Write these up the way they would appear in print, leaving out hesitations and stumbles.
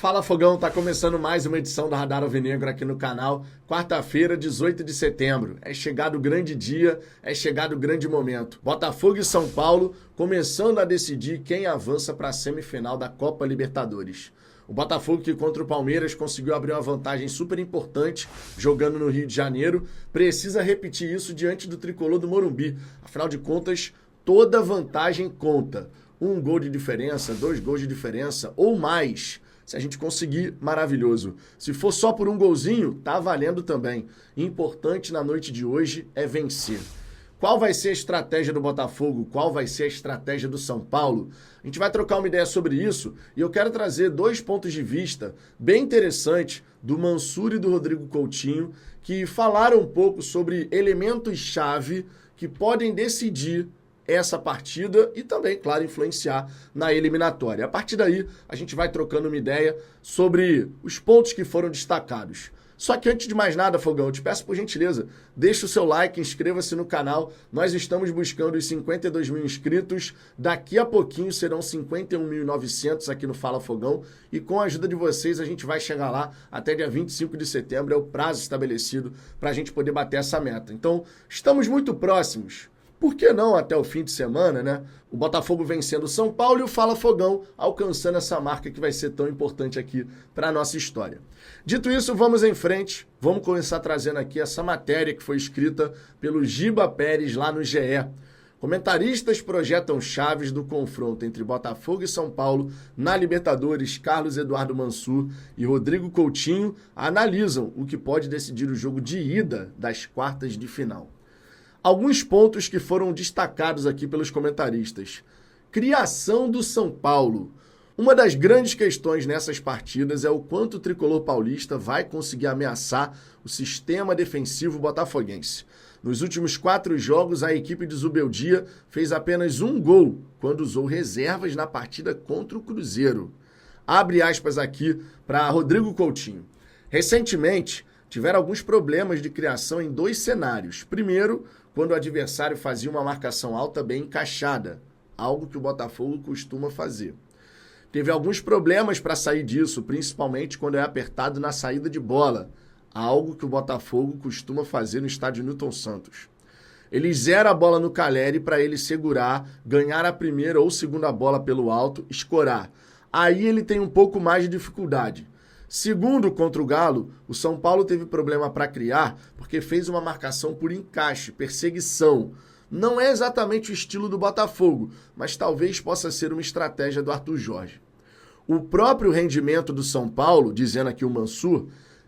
Fala Fogão, tá começando mais uma edição do Radar Alvinegro aqui no canal. Quarta-feira, 18 de setembro. É chegado o grande dia, é chegado o grande momento. Botafogo e São Paulo começando a decidir quem avança para a semifinal da Copa Libertadores. O Botafogo, que contra o Palmeiras conseguiu abrir uma vantagem super importante jogando no Rio de Janeiro, precisa repetir isso diante do tricolor do Morumbi. Afinal de contas, toda vantagem conta. 1 gol de diferença, 2 gols de diferença ou mais. Se a gente conseguir, maravilhoso. Se for só por um golzinho, tá valendo também. Importante na noite de hoje é vencer. Qual vai ser a estratégia do Botafogo? Qual vai ser a estratégia do São Paulo? A gente vai trocar uma ideia sobre isso e eu quero trazer 2 pontos de vista bem interessantes do Mansur e do Rodrigo Coutinho, que falaram um pouco sobre elementos-chave que podem decidir essa partida e também, claro, influenciar na eliminatória. A partir daí, a gente vai trocando uma ideia sobre os pontos que foram destacados. Só que antes de mais nada, Fogão, eu te peço por gentileza, deixa o seu like, inscreva-se no canal. Nós estamos buscando os 52 mil inscritos. Daqui a pouquinho serão 51.900 aqui no Fala Fogão. E com a ajuda de vocês, a gente vai chegar lá até dia 25 de setembro. É o prazo estabelecido para a gente poder bater essa meta. Então, estamos muito próximos. Por que não até o fim de semana, né? O Botafogo vencendo o São Paulo e o Fala Fogão alcançando essa marca que vai ser tão importante aqui para a nossa história. Dito isso, vamos em frente. Vamos começar trazendo aqui essa matéria que foi escrita pelo Giba Pérez lá no GE. Comentaristas projetam chaves do confronto entre Botafogo e São Paulo na Libertadores. Carlos Eduardo Mansur e Rodrigo Coutinho analisam o que pode decidir o jogo de ida das quartas de final. Alguns pontos que foram destacados aqui pelos comentaristas. Criação do São Paulo. Uma das grandes questões nessas partidas é o quanto o tricolor paulista vai conseguir ameaçar o sistema defensivo botafoguense. Nos últimos 4 jogos, a equipe de Zubeldia fez apenas 1 gol quando usou reservas na partida contra o Cruzeiro. Abre aspas aqui para Rodrigo Coutinho. Recentemente, tiveram alguns problemas de criação em 2 cenários. Primeiro, quando o adversário fazia uma marcação alta bem encaixada, algo que o Botafogo costuma fazer. Teve alguns problemas para sair disso, principalmente quando é apertado na saída de bola, algo que o Botafogo costuma fazer no estádio Newton Santos. Ele zera a bola no Caleri para ele segurar, ganhar a primeira ou segunda bola pelo alto, escorar. Aí ele tem um pouco mais de dificuldade. Segundo, contra o Galo, o São Paulo teve problema para criar porque fez uma marcação por encaixe, perseguição. Não é exatamente o estilo do Botafogo, mas talvez possa ser uma estratégia do Arthur Jorge. O próprio rendimento do São Paulo, dizendo aqui o Mansur,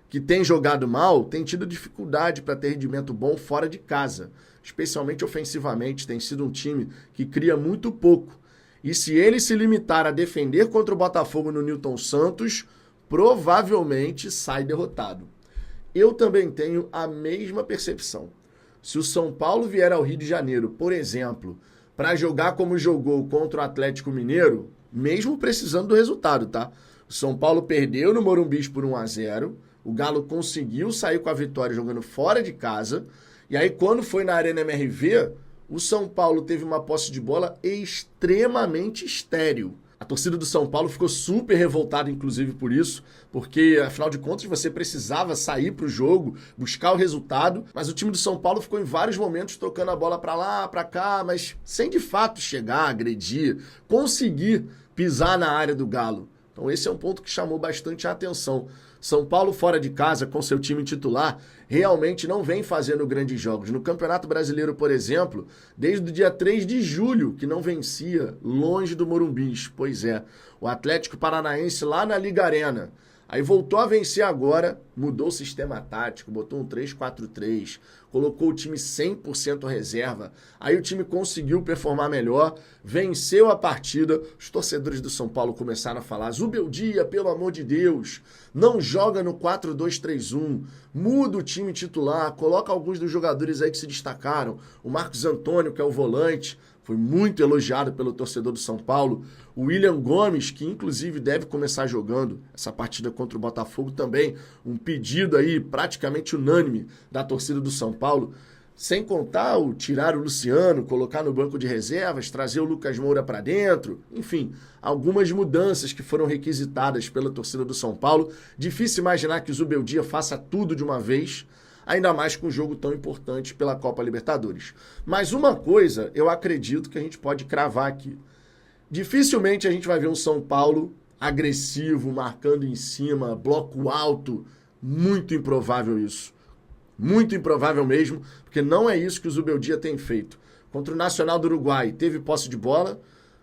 que tem jogado mal, tem tido dificuldade para ter rendimento bom fora de casa. Especialmente ofensivamente, tem sido um time que cria muito pouco. E se ele se limitar a defender contra o Botafogo no Newton Santos, provavelmente sai derrotado. Eu também tenho a mesma percepção. Se o São Paulo vier ao Rio de Janeiro, por exemplo, para jogar como jogou contra o Atlético Mineiro, mesmo precisando do resultado, tá? O São Paulo perdeu no Morumbi por 1-0, o Galo conseguiu sair com a vitória jogando fora de casa, e aí quando foi na Arena MRV, o São Paulo teve uma posse de bola extremamente estéril. A torcida do São Paulo ficou super revoltada, inclusive, por isso, porque, afinal de contas, você precisava sair para o jogo, buscar o resultado, mas o time do São Paulo ficou em vários momentos trocando a bola para lá, para cá, mas sem de fato chegar, agredir, conseguir pisar na área do Galo. Então esse é um ponto que chamou bastante a atenção. São Paulo fora de casa, com seu time titular, realmente não vem fazendo grandes jogos. No Campeonato Brasileiro, por exemplo, desde o dia 3 de julho, que não vencia longe do Morumbi. Pois é, o Atlético Paranaense lá na Liga Arena. Aí voltou a vencer agora, mudou o sistema tático, botou um 3-4-3, colocou o time 100% reserva. Aí o time conseguiu performar melhor, venceu a partida. Os torcedores do São Paulo começaram a falar: Zubeldia, pelo amor de Deus, não joga no 4-2-3-1, muda o time titular, coloca alguns dos jogadores aí que se destacaram. O Marcos Antônio, que é o volante, foi muito elogiado pelo torcedor do São Paulo. O William Gomes, que inclusive deve começar jogando essa partida contra o Botafogo também, um pedido aí praticamente unânime da torcida do São Paulo. Sem contar o tirar o Luciano, colocar no banco de reservas, trazer o Lucas Moura para dentro, enfim, algumas mudanças que foram requisitadas pela torcida do São Paulo. Difícil imaginar que o Zubeldia faça tudo de uma vez, ainda mais com um jogo tão importante pela Copa Libertadores. Mas uma coisa eu acredito que a gente pode cravar aqui. Dificilmente a gente vai ver um São Paulo agressivo, marcando em cima, bloco alto. Muito improvável isso. Muito improvável mesmo, porque não é isso que o Zubeldia tem feito. Contra o Nacional do Uruguai, teve posse de bola,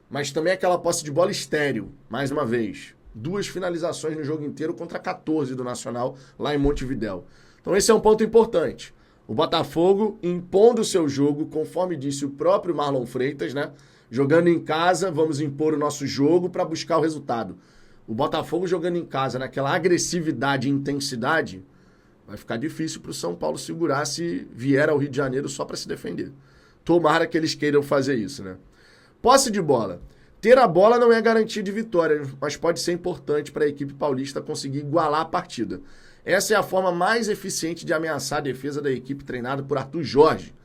mas também aquela posse de bola estéril, mais uma vez. 2 finalizações no jogo inteiro contra 14 do Nacional, lá em Montevidéu. Então esse é um ponto importante. O Botafogo impondo o seu jogo, conforme disse o próprio Marlon Freitas, né? Jogando em casa, vamos impor o nosso jogo para buscar o resultado. O Botafogo jogando em casa, naquela agressividade e intensidade, vai ficar difícil para o São Paulo segurar se vier ao Rio de Janeiro só para se defender. Tomara que eles queiram fazer isso, né? Posse de bola. Ter a bola não é garantia de vitória, mas pode ser importante para a equipe paulista conseguir igualar a partida. Essa é a forma mais eficiente de ameaçar a defesa da equipe treinada por Arthur Jorge.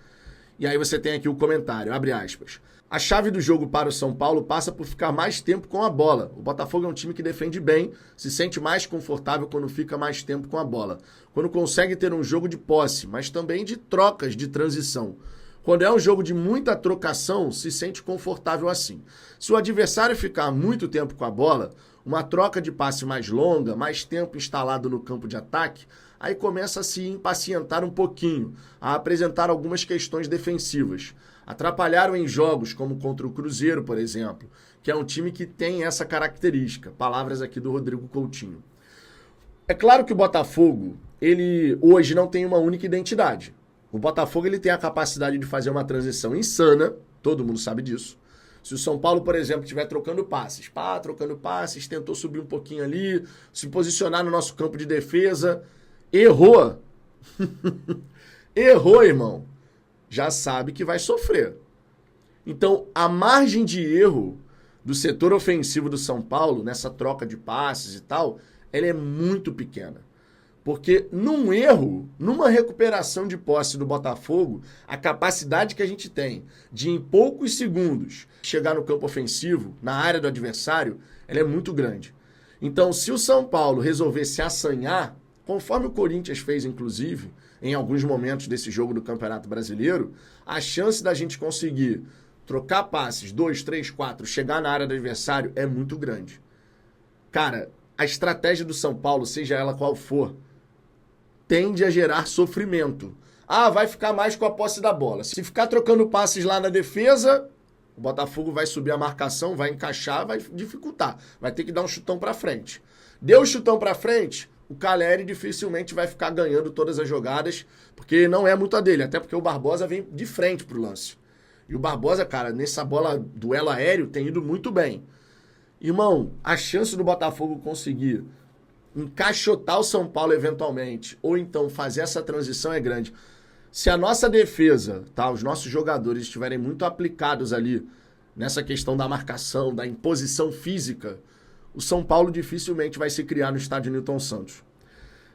E aí você tem aqui o comentário, abre aspas. A chave do jogo para o São Paulo passa por ficar mais tempo com a bola. O Botafogo é um time que defende bem, se sente mais confortável quando fica mais tempo com a bola. Quando consegue ter um jogo de posse, mas também de trocas de transição. Quando é um jogo de muita trocação, se sente confortável assim. Se o adversário ficar muito tempo com a bola, uma troca de passe mais longa, mais tempo instalado no campo de ataque, aí começa a se impacientar um pouquinho, a apresentar algumas questões defensivas. Atrapalharam em jogos como contra o Cruzeiro, por exemplo, que é um time que tem essa característica. Palavras aqui do Rodrigo Coutinho. É claro que o Botafogo, ele hoje não tem uma única identidade. O Botafogo ele tem a capacidade de fazer uma transição insana, todo mundo sabe disso. Se o São Paulo, por exemplo, estiver trocando passes, tentou subir um pouquinho ali, se posicionar no nosso campo de defesa, errou. Errou, irmão. Já sabe que vai sofrer. Então, a margem de erro do setor ofensivo do São Paulo, nessa troca de passes e tal, ela é muito pequena. Porque num erro, numa recuperação de posse do Botafogo, a capacidade que a gente tem de, em poucos segundos, chegar no campo ofensivo, na área do adversário, ela é muito grande. Então, se o São Paulo resolver se assanhar, conforme o Corinthians fez, inclusive, em alguns momentos desse jogo do Campeonato Brasileiro, a chance da gente conseguir trocar passes, 2, 3, 4, chegar na área do adversário é muito grande. Cara, a estratégia do São Paulo, seja ela qual for, tende a gerar sofrimento. Ah, vai ficar mais com a posse da bola. Se ficar trocando passes lá na defesa, o Botafogo vai subir a marcação, vai encaixar, vai dificultar. Vai ter que dar um chutão pra frente. Deu o chutão pra frente, o Calleri dificilmente vai ficar ganhando todas as jogadas, porque não é muito a dele, até porque o Barbosa vem de frente pro lance. E o Barbosa, cara, nessa bola, duelo aéreo, tem ido muito bem. Irmão, a chance do Botafogo conseguir encaixotar o São Paulo eventualmente, ou então fazer essa transição é grande. Se a nossa defesa, tá, os nossos jogadores estiverem muito aplicados ali nessa questão da marcação, da imposição física, o São Paulo dificilmente vai se criar no estádio Newton Santos.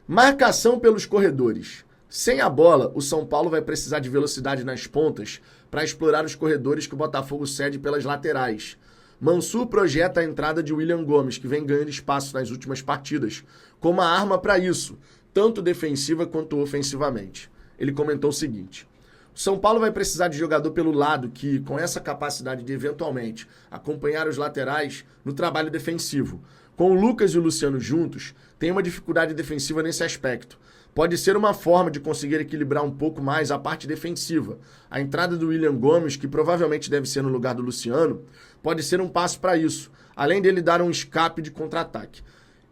Marcação pelos corredores. Sem a bola, o São Paulo vai precisar de velocidade nas pontas para explorar os corredores que o Botafogo cede pelas laterais. Mansur projeta a entrada de William Gomes, que vem ganhando espaço nas últimas partidas, como uma arma para isso, tanto defensiva quanto ofensivamente. Ele comentou o seguinte: o São Paulo vai precisar de jogador pelo lado que, com essa capacidade de eventualmente acompanhar os laterais no trabalho defensivo. Com o Lucas e o Luciano juntos, tem uma dificuldade defensiva nesse aspecto. Pode ser uma forma de conseguir equilibrar um pouco mais a parte defensiva. A entrada do William Gomes, que provavelmente deve ser no lugar do Luciano, pode ser um passo para isso, além dele dar um escape de contra-ataque.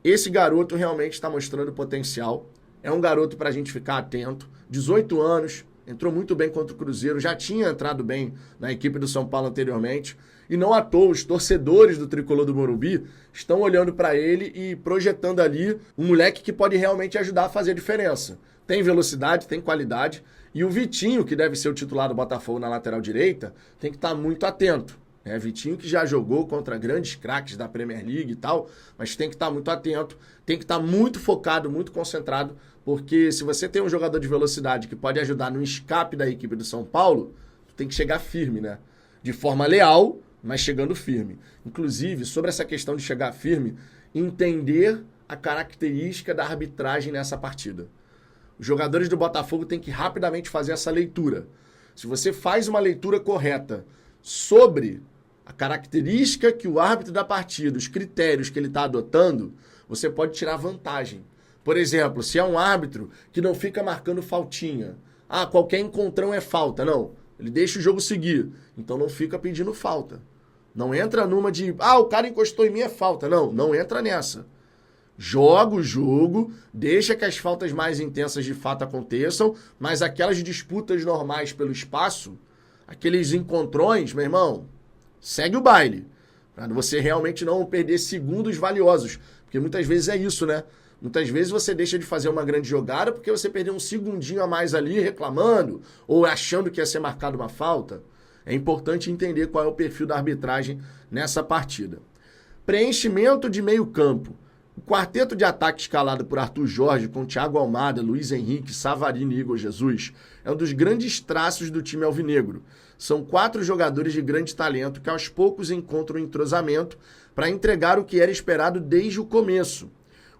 Esse garoto realmente está mostrando potencial. É um garoto para a gente ficar atento. 18 anos, entrou muito bem contra o Cruzeiro, já tinha entrado bem na equipe do São Paulo anteriormente. E não à toa, os torcedores do Tricolor do Morumbi estão olhando para ele e projetando ali um moleque que pode realmente ajudar a fazer a diferença. Tem velocidade, tem qualidade. E o Vitinho, que deve ser o titular do Botafogo na lateral direita, tem que estar muito atento. Vitinho que já jogou contra grandes craques da Premier League e tal, mas tem que estar muito atento, tem que estar muito focado, muito concentrado, porque se você tem um jogador de velocidade que pode ajudar no escape da equipe do São Paulo, tem que chegar firme, né? De forma leal, mas chegando firme. Inclusive, sobre essa questão de chegar firme, entender a característica da arbitragem nessa partida. Os jogadores do Botafogo têm que rapidamente fazer essa leitura. Se você faz uma leitura correta sobre a característica que o árbitro da partida, os critérios que ele está adotando, você pode tirar vantagem. Por exemplo, se é um árbitro que não fica marcando faltinha. Qualquer encontrão é falta. Não, ele deixa o jogo seguir. Então não fica pedindo falta. Não entra numa de, o cara encostou em mim, é falta. Não entra nessa. Joga o jogo, deixa que as faltas mais intensas de fato aconteçam, mas aquelas disputas normais pelo espaço, aqueles encontrões, meu irmão, segue o baile. Para você realmente não perder segundos valiosos. Porque muitas vezes é isso, né? Muitas vezes você deixa de fazer uma grande jogada porque você perdeu um segundinho a mais ali reclamando ou achando que ia ser marcado uma falta. É importante entender qual é o perfil da arbitragem nessa partida. Preenchimento de meio campo. O quarteto de ataque escalado por Arthur Jorge com Thiago Almada, Luiz Henrique, Savarino e Igor Jesus é um dos grandes traços do time alvinegro. São 4 jogadores de grande talento que aos poucos encontram entrosamento para entregar o que era esperado desde o começo.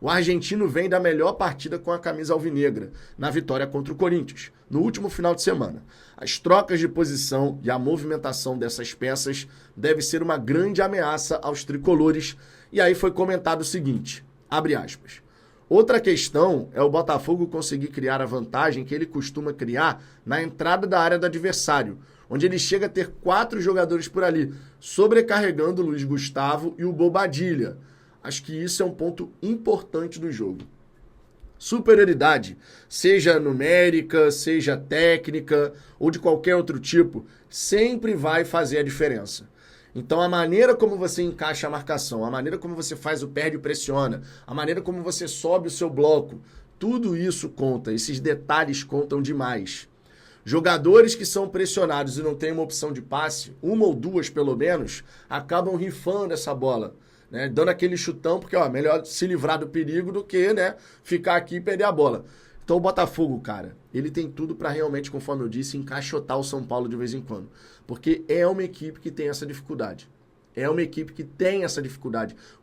O argentino vem da melhor partida com a camisa alvinegra, na vitória contra o Corinthians, no último final de semana. As trocas de posição e a movimentação dessas peças deve ser uma grande ameaça aos tricolores. E aí foi comentado o seguinte, abre aspas, outra questão é o Botafogo conseguir criar a vantagem que ele costuma criar na entrada da área do adversário, onde ele chega a ter 4 jogadores por ali, sobrecarregando o Luiz Gustavo e o Bobadilha. Acho que isso é um ponto importante do jogo. Superioridade, seja numérica, seja técnica ou de qualquer outro tipo, sempre vai fazer a diferença. Então a maneira como você encaixa a marcação, a maneira como você faz o perde e pressiona, a maneira como você sobe o seu bloco, tudo isso conta, esses detalhes contam demais. Jogadores que são pressionados e não têm uma opção de passe, uma ou duas pelo menos, acabam rifando essa bola. Né, dando aquele chutão, porque melhor se livrar do perigo do que ficar aqui e perder a bola. Então o Botafogo, cara, ele tem tudo para realmente, conforme eu disse, encaixotar o São Paulo de vez em quando. Porque é uma equipe que tem essa dificuldade.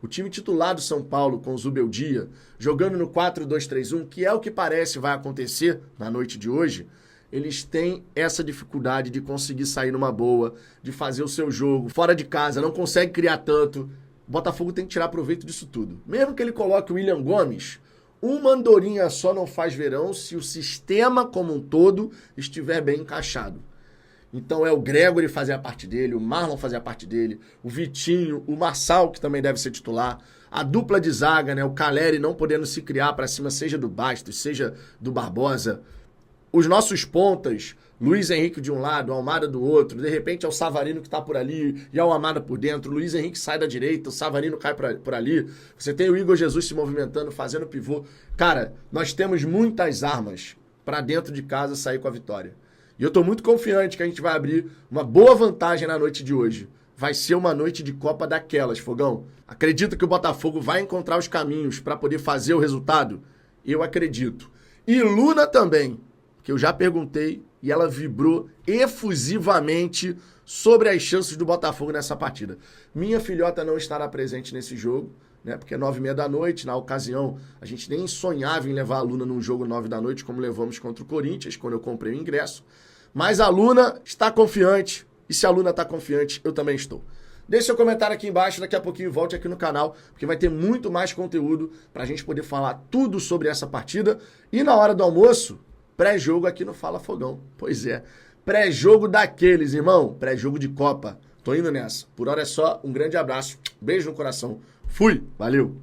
O time titular do São Paulo, com o Zubeldia, jogando no 4-2-3-1, que é o que parece vai acontecer na noite de hoje, eles têm essa dificuldade de conseguir sair numa boa, de fazer o seu jogo fora de casa, não consegue criar tanto. O Botafogo tem que tirar proveito disso tudo. Mesmo que ele coloque o William Gomes, uma andorinha só não faz verão se o sistema como um todo estiver bem encaixado. Então é o Gregory fazer a parte dele, o Marlon fazer a parte dele, o Vitinho, o Marçal, que também deve ser titular, a dupla de zaga, o Caleri não podendo se criar para cima, seja do Bastos, seja do Barbosa. Os nossos pontas, Luiz Henrique de um lado, o Almada do outro, de repente é o Savarino que está por ali e é o Almada por dentro, o Luiz Henrique sai da direita, o Savarino cai por ali, você tem o Igor Jesus se movimentando, fazendo pivô. Cara, nós temos muitas armas para dentro de casa sair com a vitória. E eu estou muito confiante que a gente vai abrir uma boa vantagem na noite de hoje. Vai ser uma noite de Copa daquelas, Fogão. Acredito que o Botafogo vai encontrar os caminhos para poder fazer o resultado? Eu acredito. E Luna também, que eu já perguntei e ela vibrou efusivamente sobre as chances do Botafogo nessa partida. Minha filhota não estará presente nesse jogo, porque é 9h30 da noite, na ocasião a gente nem sonhava em levar a Luna num jogo 9 da noite, como levamos contra o Corinthians, quando eu comprei o ingresso. Mas a Luna está confiante, e se a Luna está confiante, eu também estou. Deixe seu comentário aqui embaixo, daqui a pouquinho volte aqui no canal, porque vai ter muito mais conteúdo para a gente poder falar tudo sobre essa partida. E na hora do almoço, pré-jogo aqui no Fala Fogão. Pois é, pré-jogo daqueles, irmão, pré-jogo de Copa. Tô indo nessa. Por hora é só, um grande abraço, beijo no coração. Fui, valeu!